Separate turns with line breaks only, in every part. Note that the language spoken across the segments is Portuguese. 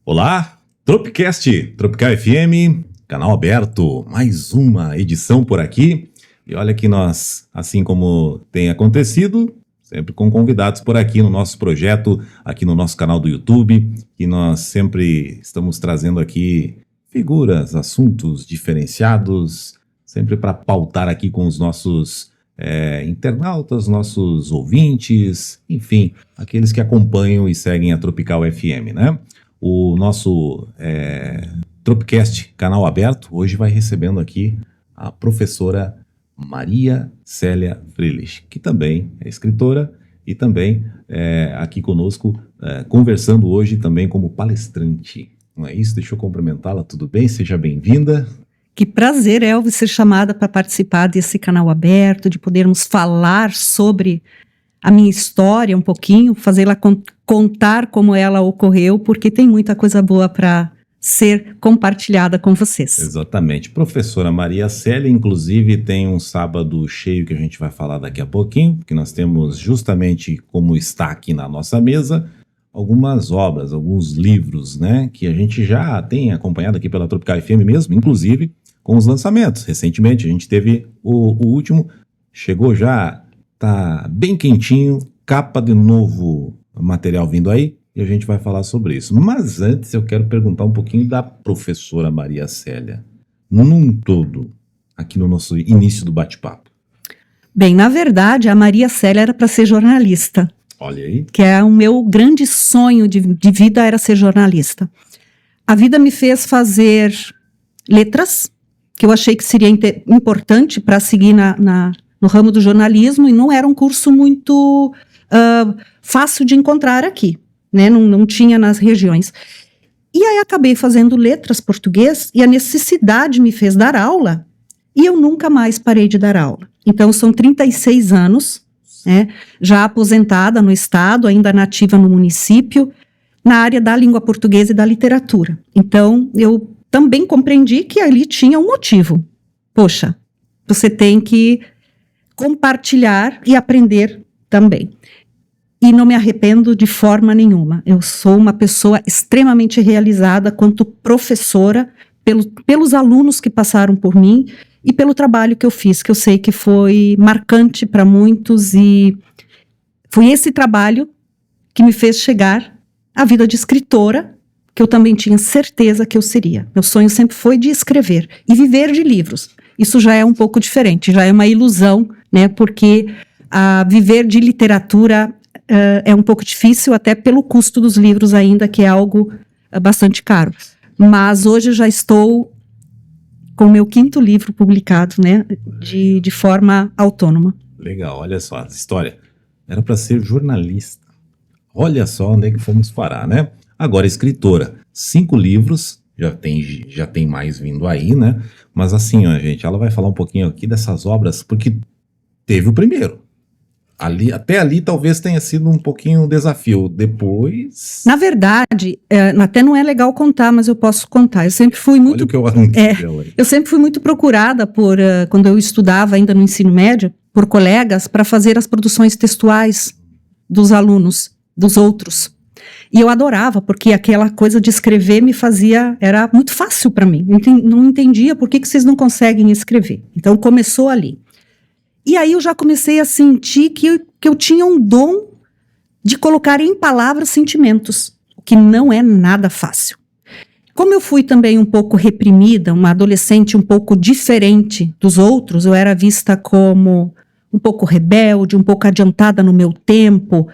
Olá, Tropicast, Tropical FM, canal aberto, mais uma edição por aqui. E olha que nós, assim como tem acontecido, sempre com convidados por aqui no nosso projeto, aqui no nosso canal do YouTube, que nós sempre estamos trazendo aqui figuras, assuntos diferenciados, sempre para pautar aqui com os nossos internautas, nossos ouvintes, enfim, aqueles que acompanham e seguem a Tropical FM, né? O nosso Tropicast, canal aberto, hoje vai recebendo aqui a professora Maria Célia Frelich, que também é escritora e também aqui conosco, conversando hoje também como palestrante. Não é isso? Deixa eu cumprimentá-la, tudo bem? Seja bem-vinda.
Que prazer, Elvis, ser chamada para participar desse canal aberto, de podermos falar sobre a minha história um pouquinho, fazê-la contar como ela ocorreu, porque tem muita coisa boa para ser compartilhada com vocês.
Exatamente. Professora Maria Célia, inclusive, tem um sábado cheio que a gente vai falar daqui a pouquinho, que nós temos justamente como está aqui na nossa mesa, algumas obras, alguns livros, né, que a gente já tem acompanhado aqui pela Tropical FM mesmo, inclusive com os lançamentos. Recentemente a gente teve o último, chegou já, tá bem quentinho, capa de novo material vindo aí, e a gente vai falar sobre isso. Mas antes eu quero perguntar um pouquinho da professora Maria Célia, num todo, aqui no nosso início do bate-papo.
Bem, na verdade, a Maria Célia era para ser jornalista.
Olha aí.
Que é o meu grande sonho de vida, era ser jornalista. A vida me fez fazer letras, que eu achei que seria importante para seguir no ramo do jornalismo, e não era um curso muito fácil de encontrar aqui, né? Não tinha nas regiões. E aí acabei fazendo letras português, e a necessidade me fez dar aula, e eu nunca mais parei de dar aula. Então são 36 anos, já aposentada no estado, ainda nativa no município, na área da língua portuguesa e da literatura. Então, eu também compreendi que ali tinha um motivo. Poxa, você tem que compartilhar e aprender também. E não me arrependo de forma nenhuma. Eu sou uma pessoa extremamente realizada quanto professora, pelos alunos que passaram por mim, e pelo trabalho que eu fiz, que eu sei que foi marcante para muitos, e foi esse trabalho que me fez chegar à vida de escritora, que eu também tinha certeza que eu seria. Meu sonho sempre foi de escrever e viver de livros. Isso já é um pouco diferente, já é uma ilusão, né? Porque viver de literatura é um pouco difícil, até pelo custo dos livros ainda, que é algo bastante caro. Mas hoje eu já estou com o meu 5º livro publicado, né, de forma autônoma.
Legal, olha só, a história. Era para ser jornalista. Olha só onde é que fomos parar, né? Agora, escritora. 5 livros, já tem mais vindo aí, né? Mas assim, ó, gente, ela vai falar um pouquinho aqui dessas obras, porque teve o primeiro. Até ali talvez tenha sido um pouquinho um desafio. Depois...
Na verdade, até não é legal contar, mas eu posso contar. Eu sempre fui muito...
Olha o que eu anuncio.
Eu sempre fui muito procurada quando eu estudava ainda no ensino médio, por colegas, para fazer as produções textuais dos alunos, dos outros. E eu adorava, porque aquela coisa de escrever era muito fácil para mim. Eu não entendia por que vocês não conseguem escrever. Então começou ali. E aí eu já comecei a sentir que eu tinha um dom de colocar em palavras sentimentos, o que não é nada fácil. Como eu fui também um pouco reprimida, uma adolescente um pouco diferente dos outros, eu era vista como um pouco rebelde, um pouco adiantada no meu tempo.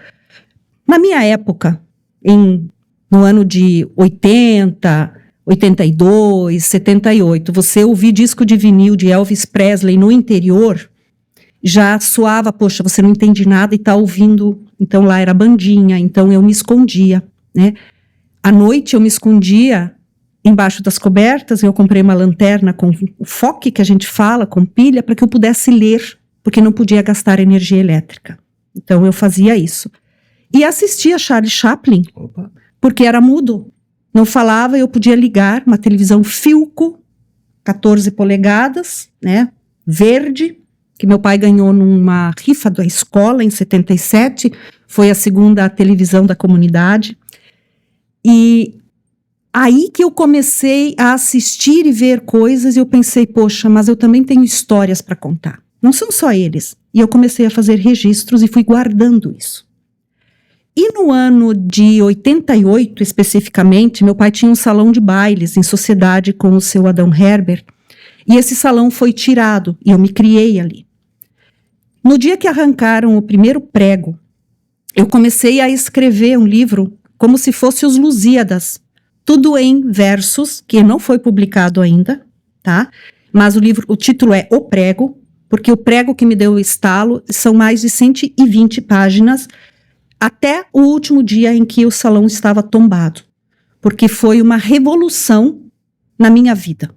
Na minha época, no ano de 80, 82, 78, você ouvir disco de vinil de Elvis Presley no interior, já soava, poxa, você não entende nada e está ouvindo. Então lá era bandinha, então eu me escondia, né? À noite eu me escondia embaixo das cobertas, eu comprei uma lanterna com o foque que a gente fala, com pilha, para que eu pudesse ler, porque não podia gastar energia elétrica. Então eu fazia isso. E assistia Charlie Chaplin, porque era mudo, não falava, eu podia ligar uma televisão Philco, 14 polegadas, né, verde, que meu pai ganhou numa rifa da escola em 77, foi a segunda televisão da comunidade, e Aí que eu comecei a assistir e ver coisas e eu pensei, poxa, mas eu também tenho histórias para contar. Não são só eles. E eu comecei a fazer registros e fui guardando isso. E no ano de 88, especificamente, meu pai tinha um salão de bailes em sociedade com o seu Adão Herbert, e esse salão foi tirado, e eu me criei ali. No dia que arrancaram o primeiro prego, eu comecei a escrever um livro como se fosse os Lusíadas, tudo em versos, que não foi publicado ainda, tá? Mas o título é O Prego, porque o prego que me deu o estalo são mais de 120 páginas, até o último dia em que o salão estava tombado, porque foi uma revolução na minha vida.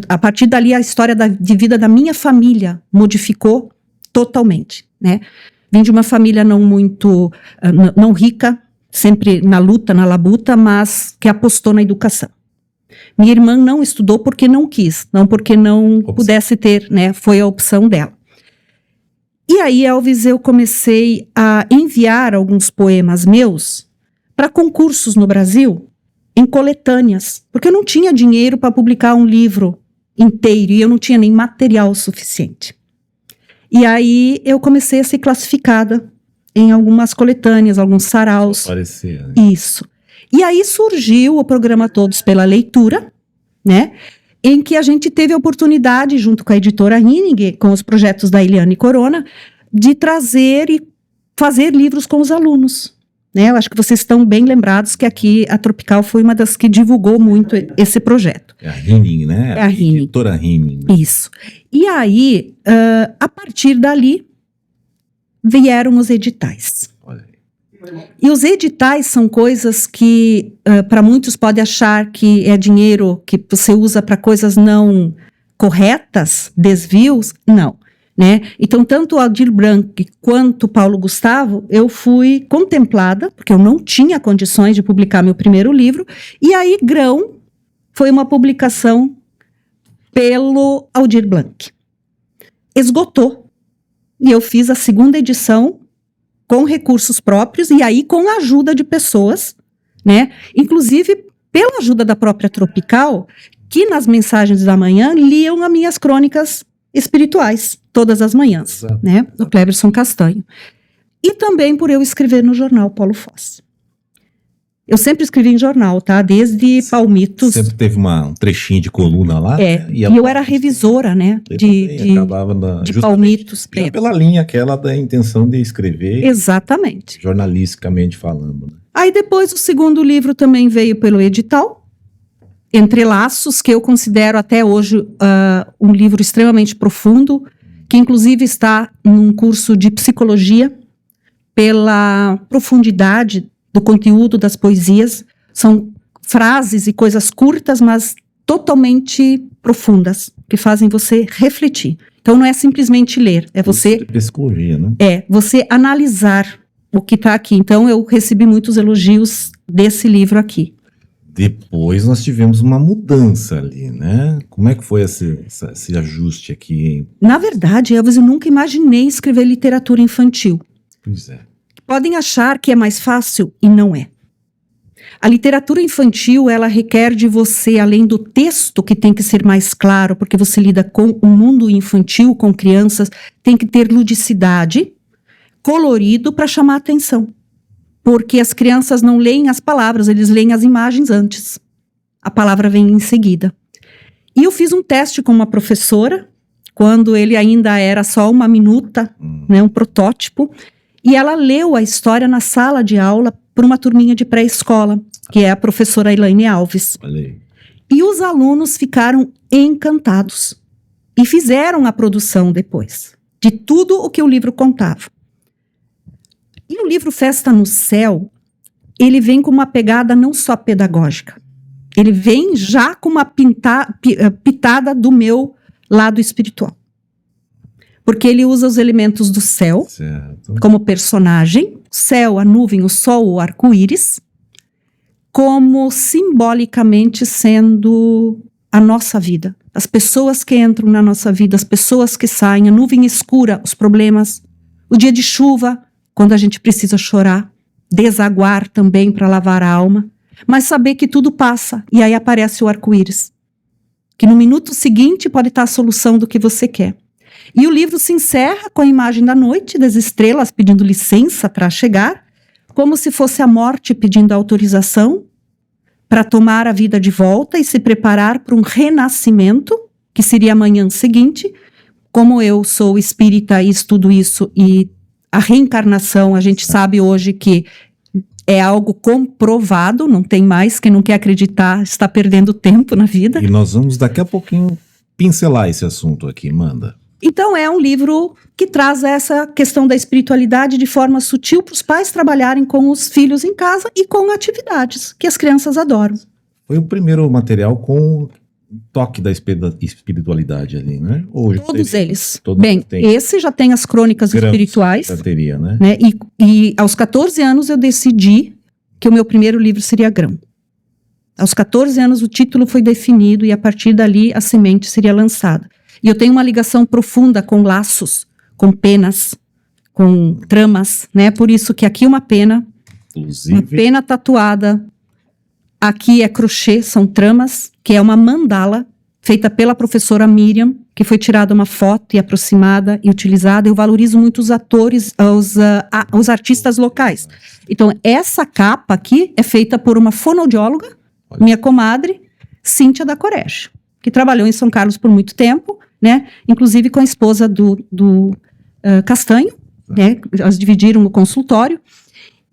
A partir dali, a história de vida da minha família modificou totalmente, né? Vim de uma família não muito, não rica, sempre na luta, na labuta, mas que apostou na educação. Minha irmã não estudou porque não quis, não porque não pudesse ter, né? Foi a opção dela. E aí, Elvis, eu comecei a enviar alguns poemas meus para concursos no Brasil, em coletâneas, porque eu não tinha dinheiro para publicar um livro inteiro e eu não tinha nem material suficiente. E aí, eu comecei a ser classificada em algumas coletâneas, alguns saraus.
Parecia, né?
Isso. E aí surgiu o programa Todos pela Leitura, né? Em que a gente teve a oportunidade, junto com a editora Henning, com os projetos da Eliane Corona, de trazer e fazer livros com os alunos. Né? Eu acho que vocês estão bem lembrados que aqui a Tropical foi uma das que divulgou muito esse projeto.
É a Henning, né?
É a Henning.
Editora Henning. Né?
Isso. E aí, a partir dali, vieram os editais.
Olha aí.
E os editais são coisas que, para muitos, pode achar que é dinheiro que você usa para coisas não corretas, desvios, não. Né? Então, tanto o Aldir Blanc quanto o Paulo Gustavo, eu fui contemplada, porque eu não tinha condições de publicar meu primeiro livro, e aí Grão foi uma publicação pelo Aldir Blanc. Esgotou. E eu fiz a segunda edição com recursos próprios e aí com a ajuda de pessoas, né? Inclusive pela ajuda da própria Tropical, que nas mensagens da manhã liam as minhas crônicas espirituais, todas as manhãs,
Exato.
né? Do Cleberson Castanho. E também por eu escrever no jornal Paulo Fosse. Eu sempre escrevi em jornal, tá? Desde Palmitos.
Sempre teve um trechinho de coluna lá.
É,
né?
e eu era revisora, né? De Palmitos.
Pela linha aquela da intenção de escrever.
Exatamente.
Jornalisticamente falando. Né?
Aí depois o segundo livro também veio pelo edital, Entrelaços, que eu considero até hoje um livro extremamente profundo, que inclusive está num curso de psicologia, pela profundidade do conteúdo das poesias. São frases e coisas curtas, mas totalmente profundas, que fazem você refletir. Então não é simplesmente ler, é você...
Psicologia, né?
É, você analisar o que está aqui. Então eu recebi muitos elogios desse livro aqui.
Depois nós tivemos uma mudança ali, né? Como é que foi esse ajuste aqui? Hein?
Na verdade, Elvis, eu nunca imaginei escrever literatura infantil.
Pois é.
Podem achar que é mais fácil e não é. A literatura infantil, ela requer de você, além do texto que tem que ser mais claro, porque você lida com o mundo infantil, com crianças, tem que ter ludicidade, colorido para chamar a atenção. Porque as crianças não leem as palavras, eles leem as imagens antes. A palavra vem em seguida. E eu fiz um teste com uma professora, quando ele ainda era só uma minuta, né, um protótipo, e ela leu a história na sala de aula para uma turminha de pré-escola, que é a professora Elaine Alves.
Olha aí.
E os alunos ficaram encantados e fizeram a produção depois, de tudo o que o livro contava. E o livro Festa no Céu, ele vem com uma pegada não só pedagógica, ele vem já com uma pitada do meu lado espiritual. Porque ele usa os elementos do céu, certo, como personagem, céu, a nuvem, o sol, o arco-íris, como simbolicamente sendo a nossa vida. As pessoas que entram na nossa vida, as pessoas que saem, a nuvem escura, os problemas, o dia de chuva, quando a gente precisa chorar, desaguar também para lavar a alma. mas saber que tudo passa, e aí aparece o arco-íris. Que no minuto seguinte pode estar a solução do que você quer. E o livro se encerra com a imagem da noite, das estrelas pedindo licença para chegar, como se fosse a morte pedindo autorização para tomar a vida de volta e se preparar para um renascimento, que seria a manhã seguinte. Como eu sou espírita e estudo isso, e a reencarnação, a gente sabe hoje que é algo comprovado, não tem mais, quem não quer acreditar está perdendo tempo na vida.
E nós vamos daqui a pouquinho pincelar esse assunto aqui, Manda.
Então é um livro que traz essa questão da espiritualidade de forma sutil para os pais trabalharem com os filhos em casa e com atividades que as crianças adoram.
Foi o primeiro material com toque da espiritualidade ali, né?
Todos eles. Bem, esse já tem as crônicas espirituais.
Já teria, né?
E aos 14 anos eu decidi que o meu primeiro livro seria Grão. Aos 14 anos o título foi definido e a partir dali a semente seria lançada. E eu tenho uma ligação profunda com laços, com penas, com tramas, né? Por isso que aqui uma pena,
inclusive,
uma pena tatuada. Aqui é crochê, são tramas, que é uma mandala feita pela professora Miriam, que foi tirada uma foto e aproximada e utilizada. Eu valorizo muito os atores, os artistas locais. Então, essa capa aqui é feita por uma fonoaudióloga, minha comadre, Cíntia da Corege, que trabalhou em São Carlos por muito tempo, né? Inclusive com a esposa do Castanho, né? Elas dividiram o consultório.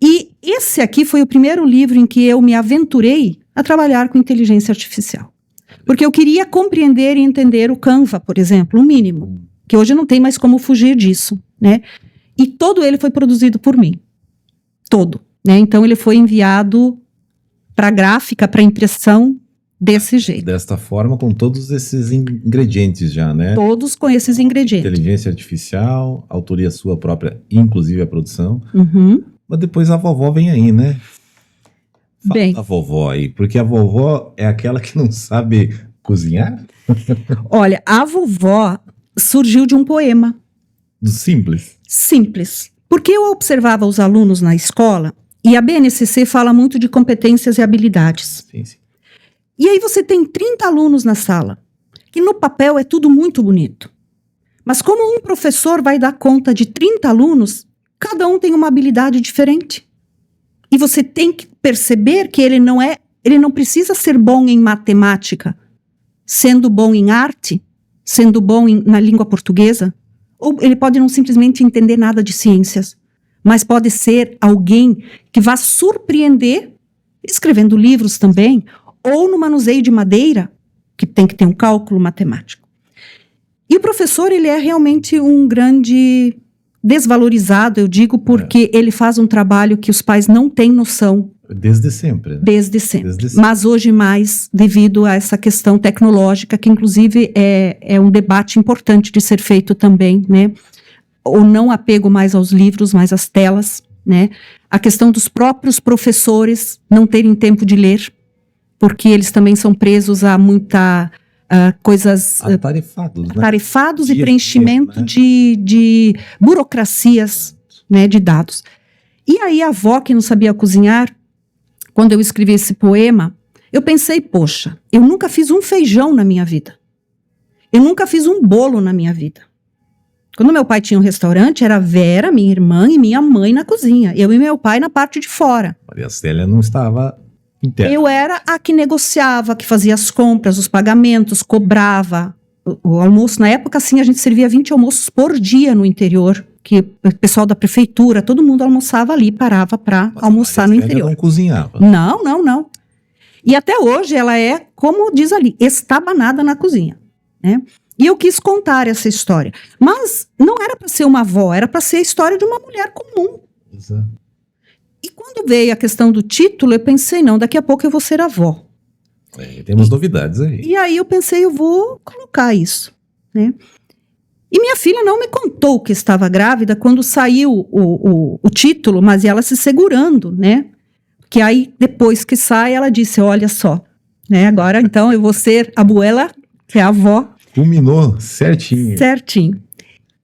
E esse aqui foi o primeiro livro em que eu me aventurei a trabalhar com inteligência artificial. Porque eu queria compreender e entender o Canva, por exemplo, o mínimo, que hoje não tem mais como fugir disso, né? E todo ele foi produzido por mim. Todo, né? Então ele foi enviado para gráfica, para impressão, desse jeito.
Desta forma, com todos esses ingredientes já, né?
Todos com esses ingredientes.
Inteligência artificial, autoria sua própria, inclusive a produção.
Uhum.
Mas depois a vovó vem aí, né? Fala
Bem,
da vovó aí, porque a vovó é aquela que não sabe cozinhar?
olha, a vovó surgiu de um poema.
Do simples.
Simples. Porque eu observava os alunos na escola, e a BNCC fala muito de competências e habilidades.
Sim, sim.
E aí você tem 30 alunos na sala, que no papel é tudo muito bonito. Mas como um professor vai dar conta de 30 alunos, cada um tem uma habilidade diferente. E você tem que perceber que ele não precisa ser bom em matemática, sendo bom em arte, sendo bom na língua portuguesa, ou ele pode não simplesmente entender nada de ciências, mas pode ser alguém que vá surpreender, escrevendo livros também, ou no manuseio de madeira, que tem que ter um cálculo matemático. E o professor, ele é realmente um grande desvalorizado, eu digo, porque ele faz um trabalho que os pais não têm noção.
Desde sempre. Né?
Desde sempre.
Desde sempre.
Mas hoje mais, devido a essa questão tecnológica, que inclusive é um debate importante de ser feito também, né? O não apego mais aos livros, mais às telas, né? A questão dos próprios professores não terem tempo de ler, porque eles também são presos a muita coisas...
Atarefados, né?
Atarefados e
Dia,
preenchimento
né?
de burocracias, né, de dados. E aí a avó, que não sabia cozinhar, quando eu escrevi esse poema, eu pensei, poxa, eu nunca fiz um feijão na minha vida. Eu nunca fiz um bolo na minha vida. Quando meu pai tinha um restaurante, era a Vera, minha irmã e minha mãe na cozinha. Eu e meu pai na parte de fora.
Maria Célia não estava interna.
Eu era a que negociava, que fazia as compras, os pagamentos, cobrava o almoço. Na época, assim, a gente servia 20 almoços por dia no interior, que o pessoal da prefeitura, todo mundo almoçava ali, parava para almoçar no
Maria Célia
interior.
não cozinhava.
Não. E até hoje ela é, como diz ali, estabanada na cozinha, né? E eu quis contar essa história. Mas não era para ser uma avó, era para ser a história de uma mulher comum.
Exato.
E quando veio a questão do título, eu pensei, não, daqui a pouco eu vou ser avó.
Temos novidades aí.
E aí eu pensei, eu vou colocar isso, né? E minha filha não me contou que estava grávida quando saiu o título, mas ela se segurando, né? Que aí, depois que sai, ela disse, olha só, né? Agora, então, eu vou ser a abuela, que é a avó.
Culminou certinho.
Certinho.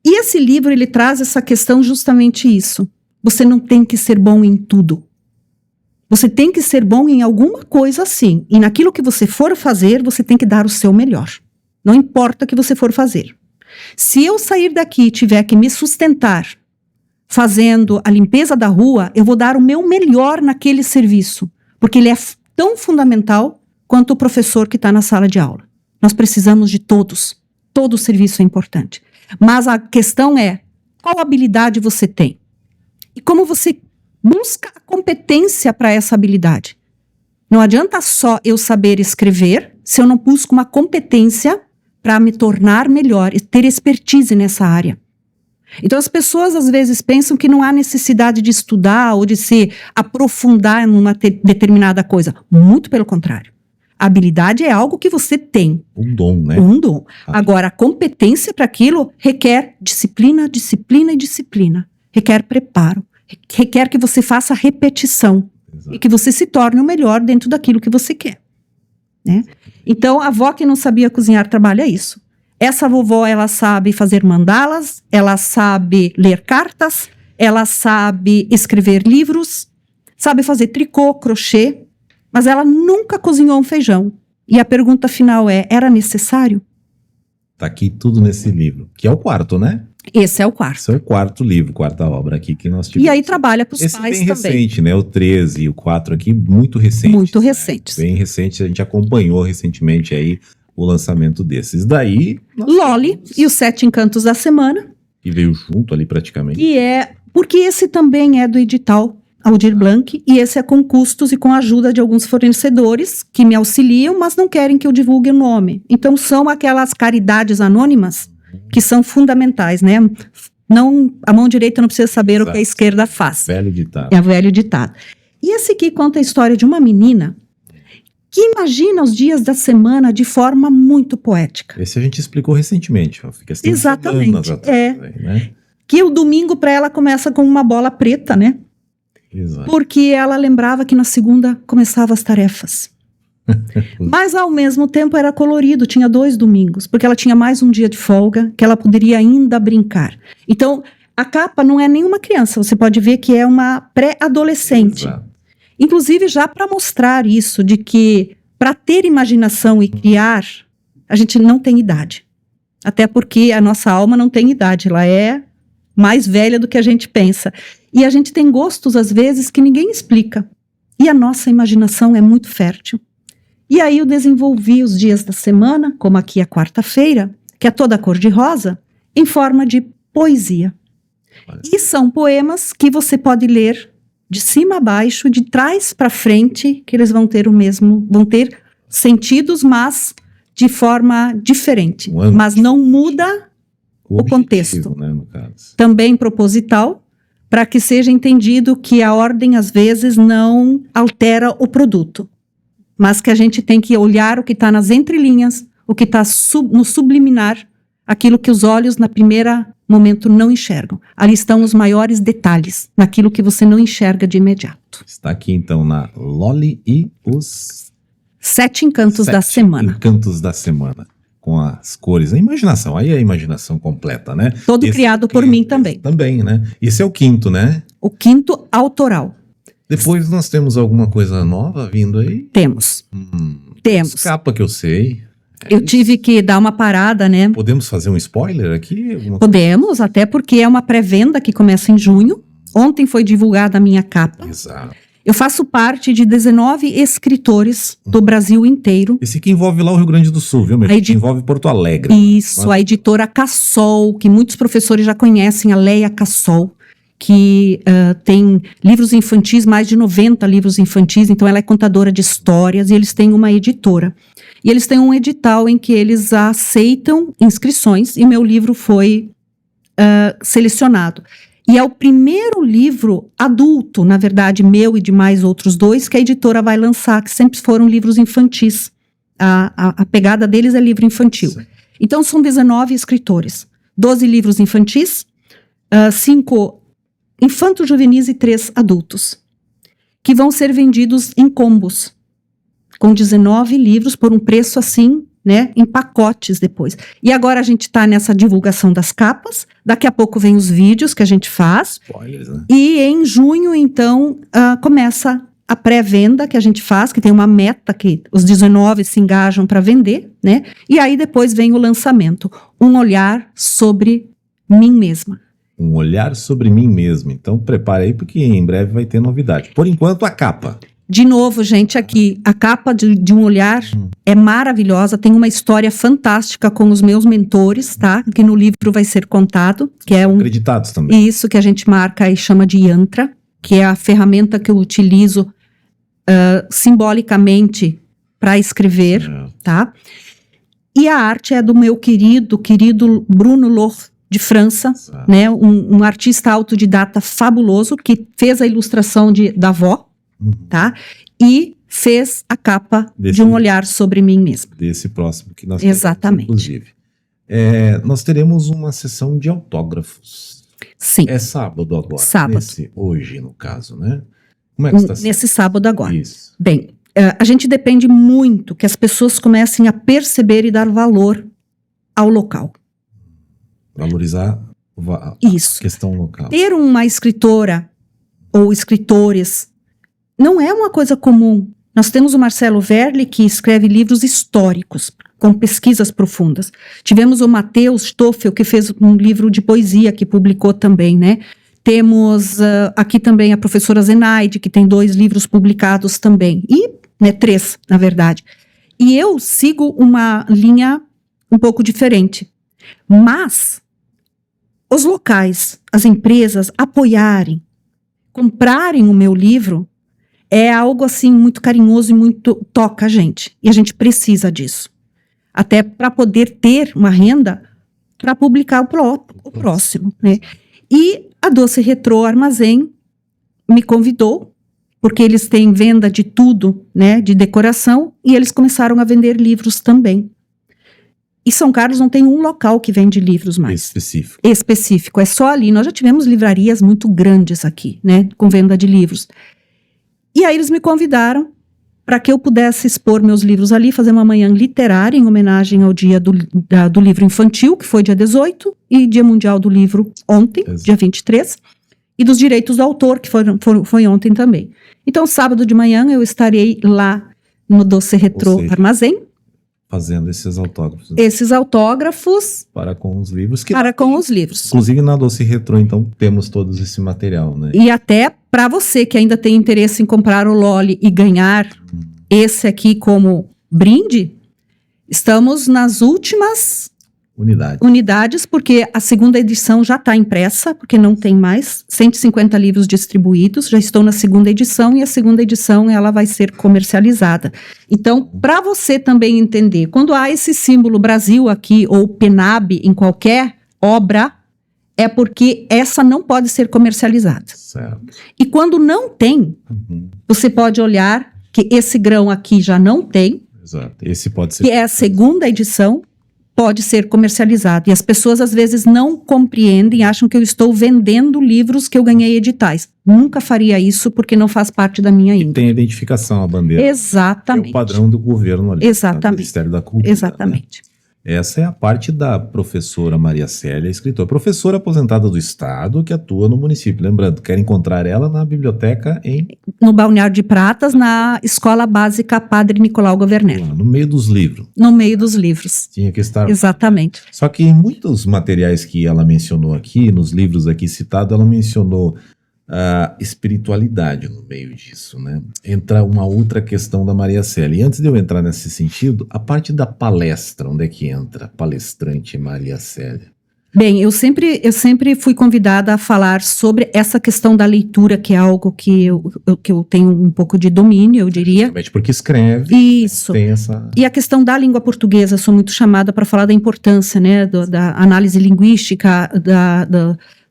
E esse livro, ele traz essa questão justamente isso. Você não tem que ser bom em tudo. Você tem que ser bom em alguma coisa sim. E naquilo que você for fazer, você tem que dar o seu melhor. Não importa o que você for fazer. Se eu sair daqui e tiver que me sustentar fazendo a limpeza da rua, eu vou dar o meu melhor naquele serviço. Porque ele é tão fundamental quanto o professor que está na sala de aula. Nós precisamos de todos. Todo serviço é importante. Mas a questão é, qual habilidade você tem? E como você busca a competência para essa habilidade? Não adianta só eu saber escrever se eu não busco uma competência para me tornar melhor e ter expertise nessa área. Então as pessoas às vezes pensam que não há necessidade de estudar ou de se aprofundar numa determinada coisa. Muito pelo contrário. A habilidade é algo que você tem.
Um dom, né?
Um dom. Agora, a competência para aquilo requer disciplina, disciplina e disciplina. Requer preparo. Requer que você faça repetição.
Exato.
E que você se torne o melhor dentro daquilo que você quer. Né? Então, a avó que não sabia cozinhar trabalha isso. Essa vovó, ela sabe fazer mandalas, ela sabe ler cartas, ela sabe escrever livros, sabe fazer tricô, crochê, mas ela nunca cozinhou um feijão. E a pergunta final é, era necessário?
Tá aqui tudo nesse livro, que é o quarto, né?
Esse é o quarto.
Esse é o quarto livro, quarta obra aqui que nós tivemos.
E aí trabalha para os
Esse
pais
bem
também.
recente, né? O 13 e o 4 aqui, muito recentes.
Muito
né?
recentes.
Bem recente, a gente acompanhou recentemente aí o lançamento desses. Daí...
Loli e os 7 Encantos da Semana.
Que veio junto ali praticamente.
E porque esse também é do edital Aldir Blanc, e esse é com custos e com a ajuda de alguns fornecedores que me auxiliam, mas não querem que eu divulgue o nome. Então são aquelas caridades anônimas que são fundamentais, né? Não, a mão direita não precisa saber o que a esquerda faz.
Velho ditado.
É o velho ditado. E esse aqui conta a história de uma menina que imagina os dias da semana de forma muito poética.
Esse a gente explicou recentemente. Fica assim,
exatamente.
Semanas atrás, né?
Que o domingo para ela começa com uma bola preta, né?
Exato.
Porque ela lembrava que na segunda começavam as tarefas. Mas ao mesmo tempo era colorido, tinha 2 domingos, porque ela tinha mais um dia de folga, que ela poderia ainda brincar. Então, a capa não é nenhuma criança, você pode ver que é uma pré-adolescente.
Exato.
Inclusive já para mostrar isso, de que para ter imaginação e criar, a gente não tem idade. Até porque a nossa alma não tem idade, ela é mais velha do que a gente pensa. E a gente tem gostos, às vezes, que ninguém explica. E a nossa imaginação é muito fértil. E aí eu desenvolvi os dias da semana, como aqui a quarta-feira, que é toda cor de rosa, em forma de poesia. E são poemas que você pode ler de cima a baixo, de trás para frente, que eles vão ter vão ter sentidos, mas de forma diferente. Mas não muda o contexto.
Né, no caso.
Também proposital, para que seja entendido que a ordem, às vezes, não altera o produto, mas que a gente tem que olhar o que está nas entrelinhas, o que está no subliminar, aquilo que os olhos, na primeira momento, não enxergam. Ali estão os maiores detalhes, naquilo que você não enxerga de imediato.
Está aqui, então, na Loli e os...
7 Encantos da Semana.
Encantos da Semana. Com as cores, a imaginação. Aí é a imaginação completa, né?
Todo criado por mim também.
Também, né? Esse é o 5º, né?
O 5º autoral.
Depois nós temos alguma coisa nova vindo aí?
Temos. Temos.
Capa que eu sei.
Eu tive que dar uma parada, né?
Podemos fazer um spoiler aqui?
Podemos, até porque é uma pré-venda que começa em junho. Ontem foi divulgada a minha capa.
Exato.
Eu faço parte de 19 escritores do Brasil inteiro.
Esse que envolve lá o Rio Grande do Sul, viu, meu? Envolve Porto Alegre.
Isso, a editora Cassol, que muitos professores já conhecem, a Leia Cassol, que tem livros infantis, mais de 90 livros infantis, então ela é contadora de histórias e eles têm uma editora. E eles têm um edital em que eles aceitam inscrições e meu livro foi selecionado. E é o primeiro livro adulto, na verdade, meu e de mais outros 2, que a editora vai lançar, que sempre foram livros infantis. A pegada deles é livro infantil. Sim. Então, são 19 escritores. 12 livros infantis, 5 infantos juvenis e 3 adultos, que vão ser vendidos em combos, com 19 livros por um preço assim, né, em pacotes depois. E agora a gente está nessa divulgação das capas, daqui a pouco vem os vídeos que a gente faz.
Spoilers, né?
E em junho, então, começa a pré-venda que a gente faz, que tem uma meta que os 19 se engajam para vender, né? E aí depois vem o lançamento, Um Olhar sobre Mim Mesma.
Um olhar sobre mim mesmo. Então prepare aí porque em breve vai ter novidade. Por enquanto, a capa.
De novo, gente, aqui, a capa de Um Olhar é maravilhosa, tem uma história fantástica com os meus mentores, tá? Que no livro vai ser contado, que é
Acreditados também.
isso que a gente marca e chama de yantra, que é a ferramenta que eu utilizo simbolicamente para escrever, tá? E a arte é do meu querido Bruno Lor, de França, né? Um artista autodidata fabuloso, que fez a ilustração da avó, tá? E fez a capa de Um Olhar sobre Mim Mesma.
Desse próximo que nós
Exatamente.
teremos, inclusive. Nós teremos uma sessão de autógrafos.
Sim.
É sábado agora.
Sábado.
Hoje, no caso, né? Como é que está sendo?
Nesse sábado agora.
Isso.
Bem, a gente depende muito que as pessoas comecem a perceber e dar valor ao local.
Valorizar a
Isso.
questão local.
Ter uma escritora ou escritores não é uma coisa comum. Nós temos o Marcelo Verli, que escreve livros históricos, com pesquisas profundas. Tivemos o Matheus Stoffel, que fez um livro de poesia, que publicou também, né? Temos aqui também a professora Zenaide, que tem 2 livros publicados também. E, 3, na verdade. E eu sigo uma linha um pouco diferente. Mas os locais, as empresas apoiarem, comprarem o meu livro, é algo assim muito carinhoso e muito toca a gente. E a gente precisa disso. Até para poder ter uma renda para publicar o próximo, né? E a Doce Retrô Armazém me convidou, porque eles têm venda de tudo, né, de decoração, e eles começaram a vender livros também. E São Carlos não tem um local que vende livros mais. Específico, é só ali. Nós já tivemos livrarias muito grandes aqui, né, com venda de livros. E aí eles me convidaram para que eu pudesse expor meus livros ali, fazer uma manhã literária em homenagem ao dia do livro infantil, que foi dia 18, e dia mundial do livro ontem, dia 23, e dos direitos do autor, que foi ontem também. Então, sábado de manhã, eu estarei lá no Doce Retrô Armazém,
fazendo esses autógrafos.
Esses autógrafos.
Para com os livros.
Com os livros.
Inclusive na Doce Retrô, então, temos todo esse material, né?
E até para você que ainda tem interesse em comprar o Loli e ganhar esse aqui como brinde, estamos nas últimas unidades, porque a segunda edição já está impressa, porque não tem mais, 150 livros distribuídos, já estou na segunda edição, e a segunda edição ela vai ser comercializada. Então, para você também entender, quando há esse símbolo Brasil aqui, ou PENAB em qualquer obra, é porque essa não pode ser comercializada.
Certo.
E quando não tem, você pode olhar que esse grão aqui já não tem,
exato. Esse pode ser,
que é a segunda edição, pode ser comercializado. E as pessoas, às vezes, não compreendem, acham que eu estou vendendo livros que eu ganhei editais. Nunca faria isso, porque não faz parte da minha índole.
E tem a identificação, a bandeira.
Exatamente.
É o padrão do governo ali.
Exatamente.
Do Ministério da Cultura.
Exatamente.
Né? Essa é a parte da professora Maria Célia, escritora. Professora aposentada do Estado, que atua no município. Lembrando, quer encontrar ela na biblioteca
no Balneário de Pratas, na Escola Básica Padre Nicolau Governer.
No meio dos livros.
No meio dos livros.
Tinha que estar.
Exatamente.
Só que em muitos materiais que ela mencionou aqui, nos livros aqui citados, ela mencionou a espiritualidade no meio disso, né? Entra uma outra questão da Maria Célia. E antes de eu entrar nesse sentido, a parte da palestra, onde é que entra? Palestrante Maria Célia.
Bem, eu sempre fui convidada a falar sobre essa questão da leitura, que é algo que eu tenho um pouco de domínio, eu diria.
Justamente porque escreve.
Isso.
Tem essa...
E a questão da língua portuguesa, eu sou muito chamada para falar da importância, né, da análise linguística,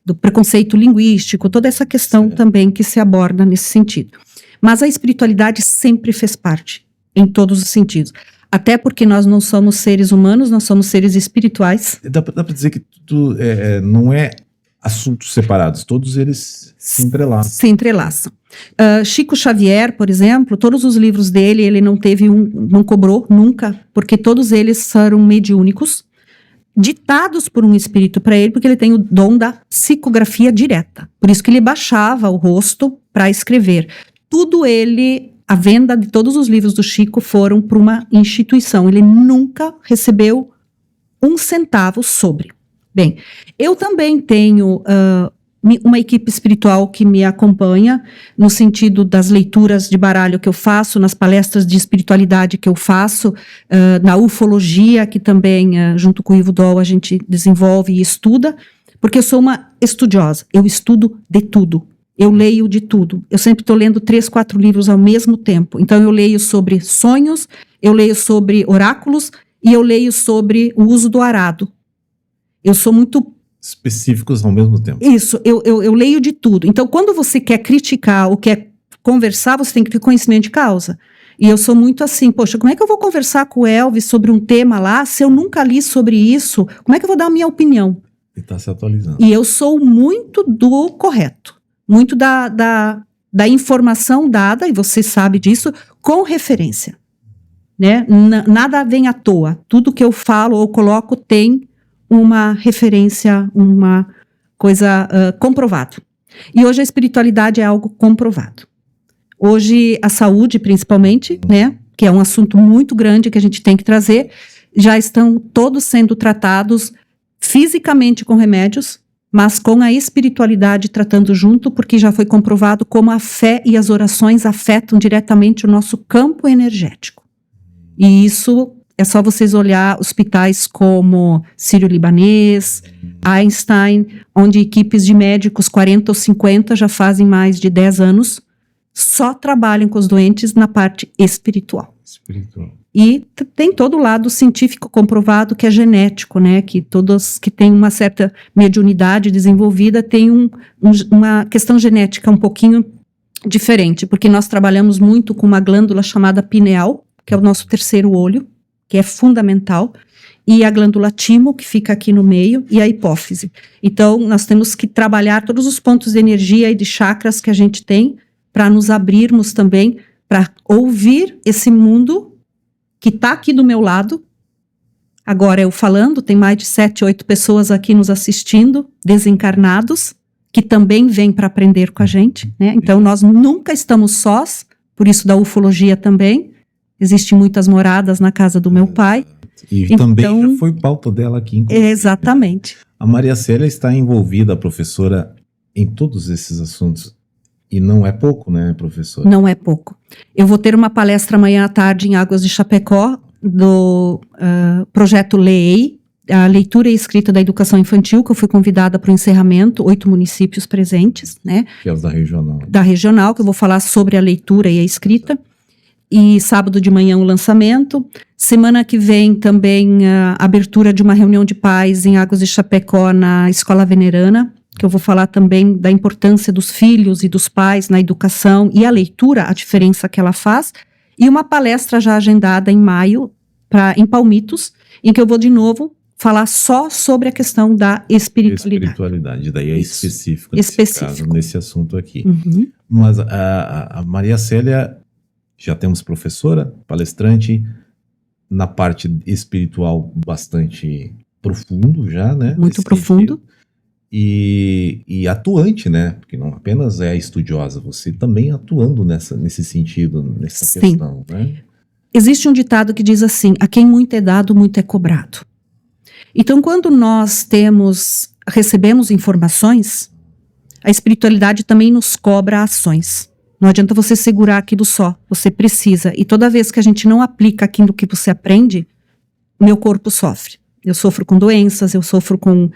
do preconceito linguístico, toda essa questão também que se aborda nesse sentido. Mas a espiritualidade sempre fez parte, em todos os sentidos. Até porque nós não somos seres humanos, nós somos seres espirituais.
Dá para dizer que tudo não é assuntos separados, todos eles se entrelaçam.
Se entrelaçam. Chico Xavier, por exemplo, todos os livros dele, ele não cobrou nunca, porque todos eles foram mediúnicos, ditados por um espírito para ele, porque ele tem o dom da psicografia direta. Por isso que ele baixava o rosto para escrever. a venda de todos os livros do Chico foram para uma instituição. Ele nunca recebeu um centavo sobre. Bem, eu também tenho uma equipe espiritual que me acompanha no sentido das leituras de baralho que eu faço, nas palestras de espiritualidade que eu faço, na ufologia, que também, junto com o Ivo Doll, a gente desenvolve e estuda, porque eu sou uma estudiosa, eu estudo de tudo. Eu leio de tudo. Eu sempre estou lendo 3, 4 livros ao mesmo tempo. Então, eu leio sobre sonhos, eu leio sobre oráculos e eu leio sobre o uso do arado. Eu sou muito...
específicos ao mesmo tempo.
Isso, eu leio de tudo. Então, quando você quer criticar ou quer conversar, você tem que ter conhecimento de causa. E eu sou muito assim, poxa, como é que eu vou conversar com o Elvis sobre um tema lá, se eu nunca li sobre isso? Como é que eu vou dar a minha opinião?
E está se atualizando.
E eu sou muito do correto. Muito da informação dada, e você sabe disso, com referência. Né? Nada vem à toa. Tudo que eu falo ou coloco tem uma referência, uma coisa comprovada. E hoje a espiritualidade é algo comprovado. Hoje a saúde, principalmente, né, que é um assunto muito grande que a gente tem que trazer, já estão todos sendo tratados fisicamente com remédios, mas com a espiritualidade tratando junto, porque já foi comprovado como a fé e as orações afetam diretamente o nosso campo energético. E isso é só vocês olhar hospitais como Sírio-Libanês, Einstein, onde equipes de médicos 40 ou 50 já fazem mais de 10 anos, só trabalham com os doentes na parte espiritual. E tem todo o lado científico comprovado que é genético, né? Que todos que têm uma certa mediunidade desenvolvida têm uma questão genética um pouquinho diferente, porque nós trabalhamos muito com uma glândula chamada pineal, que é o nosso terceiro olho, que é fundamental, e a glândula timo, que fica aqui no meio, e a hipófise. Então, nós temos que trabalhar todos os pontos de energia e de chakras que a gente tem para nos abrirmos também, para ouvir esse mundo que está aqui do meu lado. Agora eu falando, tem mais de 7, 8 pessoas aqui nos assistindo, desencarnados, que também vêm para aprender com a gente, né? Então nós nunca estamos sós, por isso da ufologia também. Existem muitas moradas na casa do meu pai.
E então, também já foi pauta dela aqui. Inclusive.
Exatamente.
A Maria Célia está envolvida, professora, em todos esses assuntos. E não é pouco, né, professora?
Não é pouco. Eu vou ter uma palestra amanhã à tarde em Águas de Chapecó, do projeto LEEI, a leitura e escrita da educação infantil, que eu fui convidada para o encerramento, 8 municípios presentes, né?
Que é os da regional.
Da regional, que eu vou falar sobre a leitura e a escrita. E sábado de manhã o lançamento. Semana que vem também a abertura de uma reunião de pais em Águas de Chapecó, na Escola Venerana, que eu vou falar também da importância dos filhos e dos pais na educação e a leitura, a diferença que ela faz, e uma palestra já agendada em maio, em Palmitos, em que eu vou de novo falar só sobre a questão da espiritualidade.
Daí é específico.
Específico.
Nesse assunto aqui.
Uhum.
Mas a Maria Célia, já temos professora, palestrante, na parte espiritual bastante profundo já, né?
Muito profundo.
E atuante, né? Porque não apenas é estudiosa, você também atuando nesse sentido, nessa
Sim.
questão, né?
Existe um ditado que diz assim, a quem muito é dado, muito é cobrado. Então, quando nós recebemos informações, a espiritualidade também nos cobra ações. Não adianta você segurar aquilo só, você precisa. E toda vez que a gente não aplica aquilo que você aprende, meu corpo sofre. Eu sofro com doenças, eu sofro com...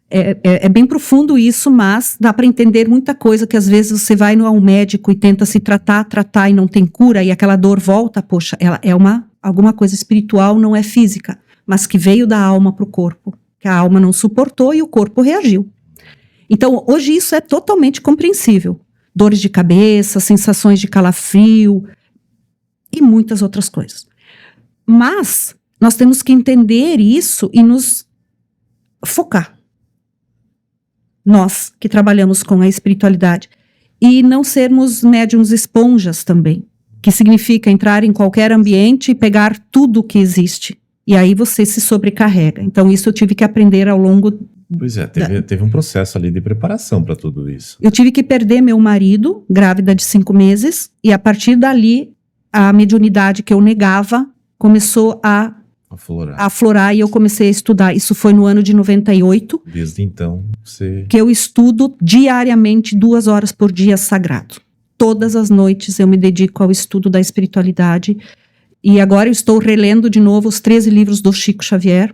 É bem profundo isso, mas dá para entender muita coisa, que às vezes você vai ao médico e tenta se tratar e não tem cura, e aquela dor volta, poxa, ela é alguma coisa espiritual, não é física, mas que veio da alma para o corpo, que a alma não suportou e o corpo reagiu. Então, hoje isso é totalmente compreensível. Dores de cabeça, sensações de calafrio e muitas outras coisas. Mas nós temos que entender isso e nos focar. Nós que trabalhamos com a espiritualidade. E não sermos médiums esponjas também, que significa entrar em qualquer ambiente e pegar tudo que existe. E aí você se sobrecarrega. Então isso eu tive que aprender ao longo
Pois é, teve um processo ali de preparação para tudo isso.
Eu tive que perder meu marido, grávida de 5 meses, e a partir dali, a mediunidade que eu negava começou a aflorar e eu comecei a estudar. Isso foi no ano de 98.
Desde então, você...
Que eu estudo diariamente 2 horas por dia sagrado. Todas as noites eu me dedico ao estudo da espiritualidade. E agora eu estou relendo de novo os 13 livros do Chico Xavier,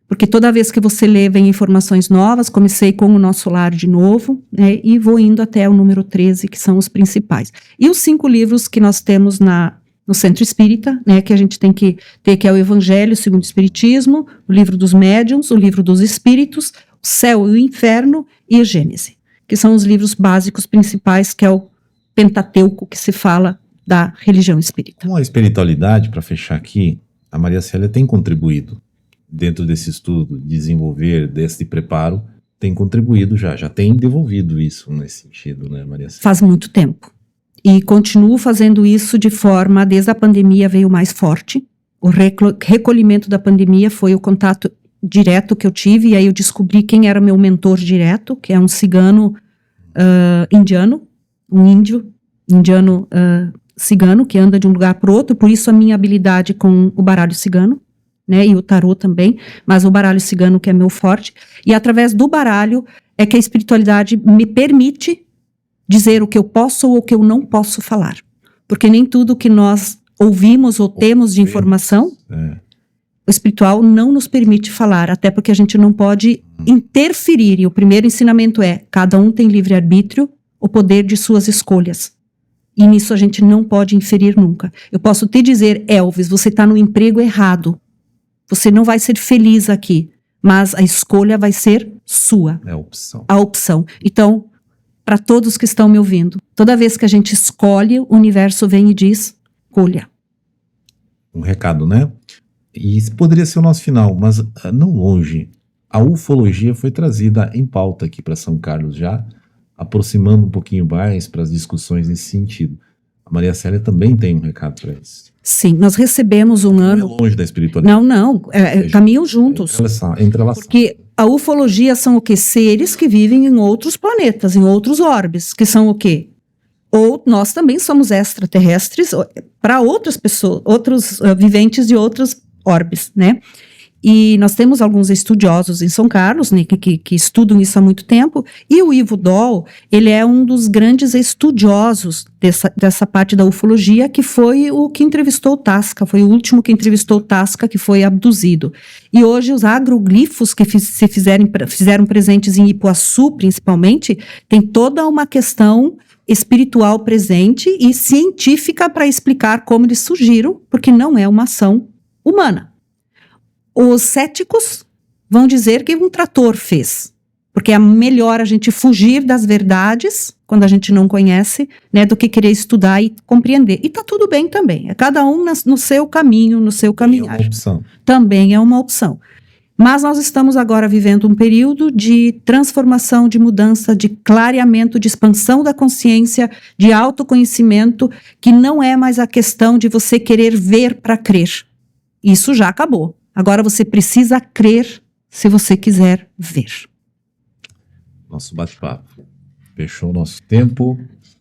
porque toda vez que você lê, vem informações novas. Comecei com o Nosso Lar de novo, né, e vou indo até o número 13, que são os principais. E os 5 livros que nós temos no Centro Espírita, né, que a gente tem que ter, que é o Evangelho segundo o Espiritismo, o Livro dos Médiuns, o Livro dos Espíritos, o Céu e o Inferno e a Gênese, que são os livros básicos principais, que é o Pentateuco que se fala da religião espírita.
Com a espiritualidade, para fechar aqui, a Maria Célia tem contribuído dentro desse estudo, desenvolver, desse preparo, tem contribuído já tem devolvido isso nesse sentido, né, Maria Célia?
Faz muito tempo. E continuo fazendo isso de forma, desde a pandemia veio mais forte. O recolhimento da pandemia foi o contato direto que eu tive, e aí eu descobri quem era meu mentor direto, que é um cigano indiano, um indiano cigano, que anda de um lugar para o outro, por isso a minha habilidade com o baralho cigano, né, e o tarô também, mas o baralho cigano que é meu forte, e através do baralho é que a espiritualidade me permite dizer o que eu posso ou o que eu não posso falar, porque nem tudo que nós ouvimos ou temos de informação, o espiritual não nos permite falar, até porque a gente não pode interferir, e o primeiro ensinamento é, cada um tem livre-arbítrio, o poder de suas escolhas, e nisso a gente não pode inferir nunca. Eu posso te dizer, Elvis, você está no emprego errado, você não vai ser feliz aqui, mas a escolha vai ser sua.
É a opção.
A opção. Então, para todos que estão me ouvindo, toda vez que a gente escolhe, o universo vem e diz, escolha.
Um recado, né? E isso poderia ser o nosso final, mas não longe. A ufologia foi trazida em pauta aqui para São Carlos já, aproximando um pouquinho mais para as discussões nesse sentido. A Maria Célia também tem um recado para isso.
Sim, nós recebemos um ano...
Não é longe da espiritualidade.
Não, caminham juntos.
Entrelaçados.
Porque a ufologia são o quê? Seres que vivem em outros planetas, em outros orbes, que são o quê? Ou nós também somos extraterrestres para outras pessoas, outros viventes de outros orbes, né? E nós temos alguns estudiosos em São Carlos, né, que estudam isso há muito tempo, e o Ivo Doll, ele é um dos grandes estudiosos dessa parte da ufologia, que foi o que entrevistou o Tasca, foi o último que entrevistou o Tasca, que foi abduzido. E hoje os agroglifos que fizeram presentes em Ipuaçu, principalmente, tem toda uma questão espiritual presente e científica para explicar como eles surgiram, porque não é uma ação humana. Os céticos vão dizer que um trator fez, porque é melhor a gente fugir das verdades, quando a gente não conhece, né, do que querer estudar e compreender. E tá tudo bem também, é cada um no seu caminho, no seu caminhar.
É uma opção.
Também é uma opção. Mas nós estamos agora vivendo um período de transformação, de mudança, de clareamento, de expansão da consciência, de autoconhecimento, que não é mais a questão de você querer ver para crer. Isso já acabou. Agora você precisa crer se você quiser ver.
Nosso bate-papo. Fechou o nosso tempo.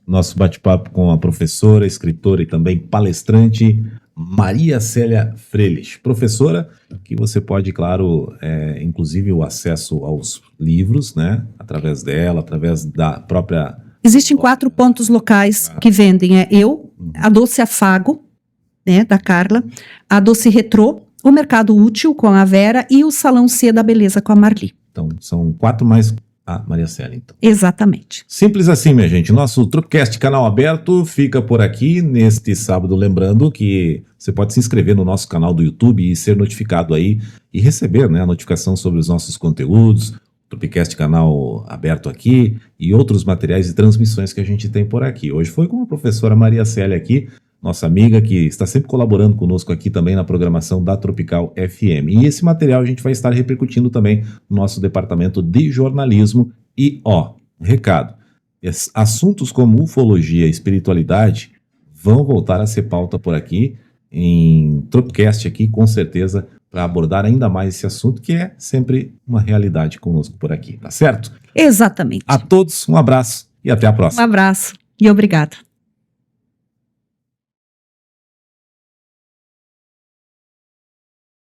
Nosso bate-papo com a professora, escritora e também palestrante Maria Célia Frelich. Professora, que você pode, claro, inclusive o acesso aos livros, né? Através dela, através da própria...
Existem 4 pontos locais que vendem. A Doce Afago, né, da Carla, a Doce Retrô, o Mercado Útil com a Vera e o Salão Cia da Beleza com a Marli.
Então, são 4 mais a Maria Célia, então.
Exatamente.
Simples assim, minha gente. Nosso Tropcast Canal Aberto fica por aqui neste sábado. Lembrando que você pode se inscrever no nosso canal do YouTube e ser notificado aí e receber, né, a notificação sobre os nossos conteúdos, Tropcast Canal Aberto aqui e outros materiais e transmissões que a gente tem por aqui. Hoje foi com a professora Maria Célia aqui, nossa amiga que está sempre colaborando conosco aqui também na programação da Tropical FM. E esse material a gente vai estar repercutindo também no nosso departamento de jornalismo. E, recado, assuntos como ufologia e espiritualidade vão voltar a ser pauta por aqui, em Tropcast aqui, com certeza, para abordar ainda mais esse assunto, que é sempre uma realidade conosco por aqui, tá certo?
Exatamente.
A todos, um abraço e até a próxima.
Um abraço e obrigada.